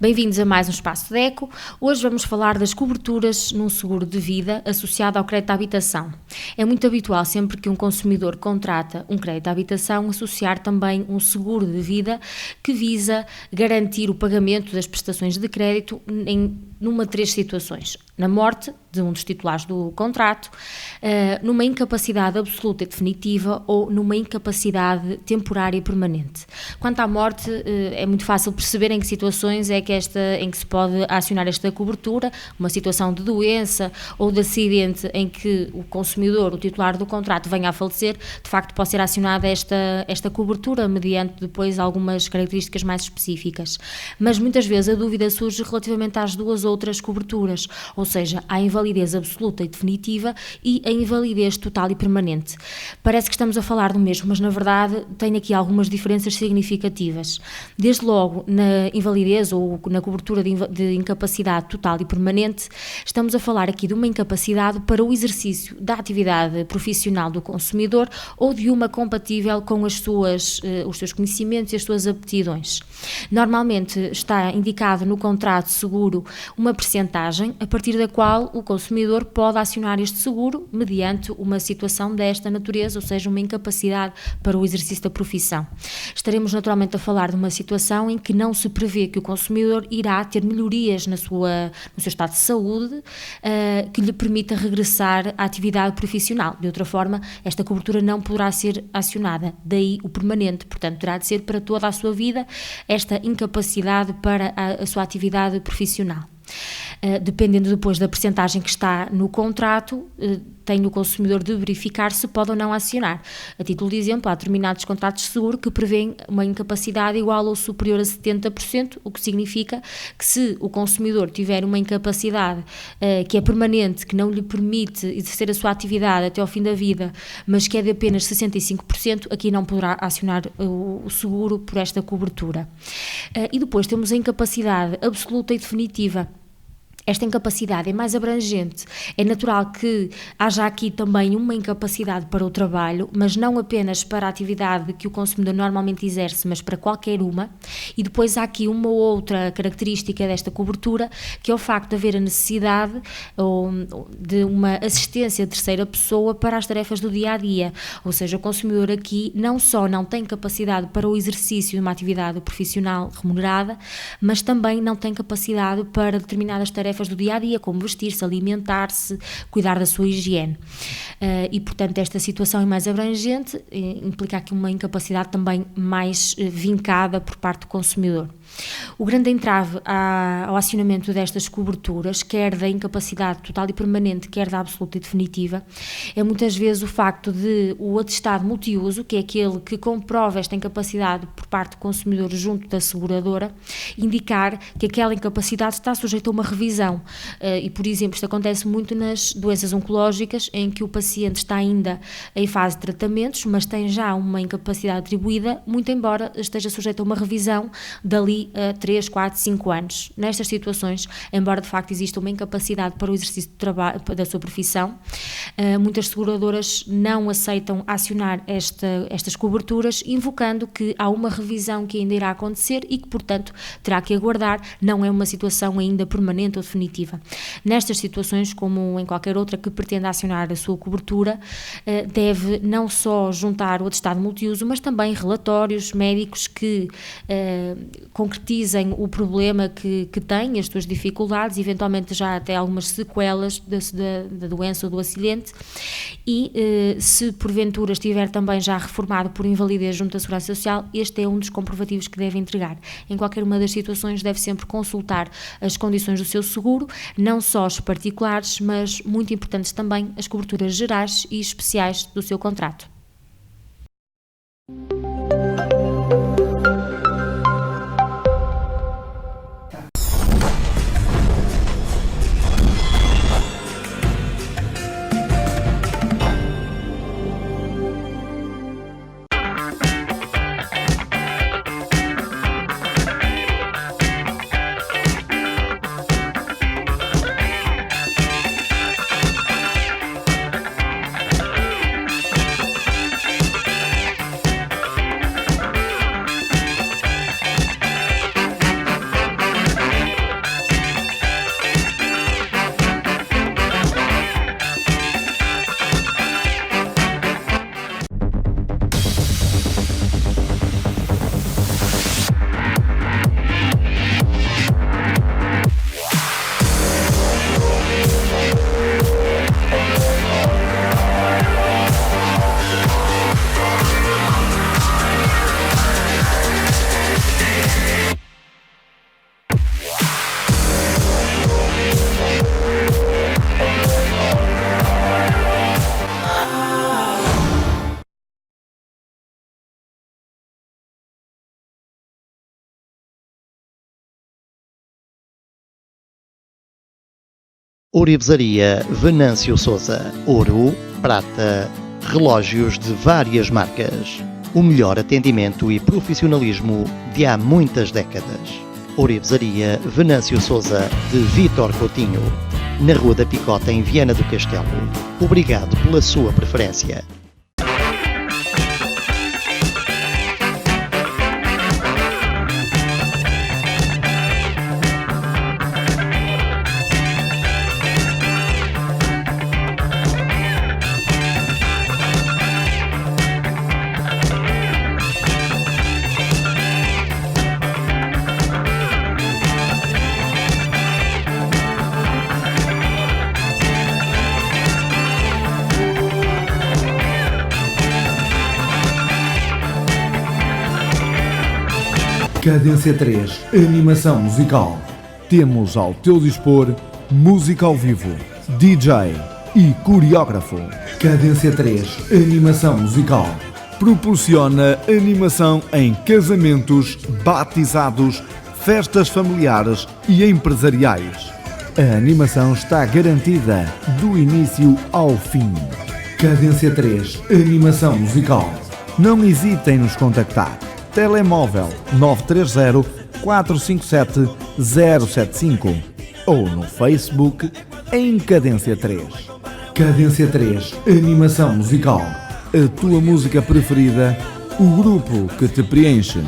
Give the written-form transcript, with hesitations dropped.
Bem-vindos a mais um Espaço de Eco. Hoje vamos falar das coberturas num seguro de vida associado ao crédito à habitação. É muito habitual, sempre que um consumidor contrata um crédito à habitação, associar também um seguro de vida que visa garantir o pagamento das prestações de crédito numa de três situações: na morte de um dos titulares do contrato, numa incapacidade absoluta e definitiva ou numa incapacidade temporária e permanente. Quanto à morte, é muito fácil perceber em que situações é que em que se pode acionar esta cobertura, uma situação de doença ou de acidente em que o consumidor, o titular do contrato, venha a falecer, de facto pode ser acionada esta cobertura mediante depois algumas características mais específicas. Mas muitas vezes a dúvida surge relativamente às duas outras coberturas, ou seja, à invalidez absoluta e definitiva e a invalidez total e permanente. Parece que estamos a falar do mesmo, mas na verdade tem aqui algumas diferenças significativas. Desde logo, na invalidez ou na cobertura de incapacidade total e permanente, estamos a falar aqui de uma incapacidade para o exercício da atividade profissional do consumidor ou de uma compatível com os seus conhecimentos e as suas aptidões. Normalmente está indicado no contrato de seguro uma percentagem a partir da qual o consumidor pode acionar este seguro mediante uma situação desta natureza, ou seja, uma incapacidade para o exercício da profissão. Estaremos naturalmente a falar de uma situação em que não se prevê que o consumidor irá ter melhorias no seu estado de saúde que lhe permita regressar à atividade profissional. De outra forma, esta cobertura não poderá ser acionada, daí o permanente, portanto terá de ser para toda a sua vida esta incapacidade para a sua atividade profissional. Dependendo depois da percentagem que está no contrato, tem o consumidor de verificar se pode ou não acionar. A título de exemplo, há determinados contratos de seguro que prevêem uma incapacidade igual ou superior a 70%, o que significa que se o consumidor tiver uma incapacidade que é permanente, que não lhe permite exercer a sua atividade até ao fim da vida, mas que é de apenas 65%, aqui não poderá acionar o seguro por esta cobertura. E depois temos a incapacidade absoluta e definitiva. Esta incapacidade é mais abrangente. É natural que haja aqui também uma incapacidade para o trabalho, mas não apenas para a atividade que o consumidor normalmente exerce, mas para qualquer uma. E depois há aqui uma outra característica desta cobertura, que é o facto de haver a necessidade de uma assistência de terceira pessoa para as tarefas do dia-a-dia. Ou seja, o consumidor aqui não só não tem capacidade para o exercício de uma atividade profissional remunerada, mas também não tem capacidade para determinadas tarefas do dia-a-dia, como vestir-se, alimentar-se, cuidar da sua higiene. E, portanto, esta situação é mais abrangente, implica aqui uma incapacidade também mais vincada por parte do consumidor. O grande entrave ao acionamento destas coberturas, quer da incapacidade total e permanente, quer da absoluta e definitiva, é muitas vezes o facto de o atestado multiuso, que é aquele que comprova esta incapacidade por parte do consumidor junto da seguradora, indicar que aquela incapacidade está sujeita a uma revisão. E, por exemplo, isto acontece muito nas doenças oncológicas, em que o paciente está ainda em fase de tratamentos, mas tem já uma incapacidade atribuída, muito embora esteja sujeito a uma revisão dali a 3, 4, 5 anos. Nestas situações, embora de facto exista uma incapacidade para o exercício do trabalho, da sua profissão, muitas seguradoras não aceitam acionar estas coberturas, invocando que há uma revisão que ainda irá acontecer e que, portanto, terá que aguardar, não é uma situação ainda permanente ou definitiva. Nestas situações, como em qualquer outra que pretenda acionar a sua cobertura, deve não só juntar o atestado multiuso, mas também relatórios médicos que concretizem o problema que tem, as suas dificuldades, eventualmente já até algumas sequelas da doença ou do acidente, e se porventura estiver também já reformado por invalidez junto à Segurança Social, este é um dos comprovativos que deve entregar. Em qualquer uma das situações deve sempre consultar as condições do seu seguro, não só os particulares, mas muito importantes também as coberturas gerais e especiais do seu contrato. Ourivesaria Venâncio Sousa. Ouro, prata, relógios de várias marcas. O melhor atendimento e profissionalismo de há muitas décadas. Ourivesaria Venâncio Sousa de Vítor Coutinho, na Rua da Picota, em Viana do Castelo. Obrigado pela sua preferência. Cadência 3, animação musical. Temos ao teu dispor música ao vivo, DJ e coreógrafo. Cadência 3, animação musical. Proporciona animação em casamentos, batizados, festas familiares e empresariais. A animação está garantida do início ao fim. Cadência 3, animação musical. Não hesite em nos contactar. Telemóvel 930 457 075 ou no Facebook em Cadência 3. Cadência 3, animação musical. A tua música preferida, o grupo que te preenche.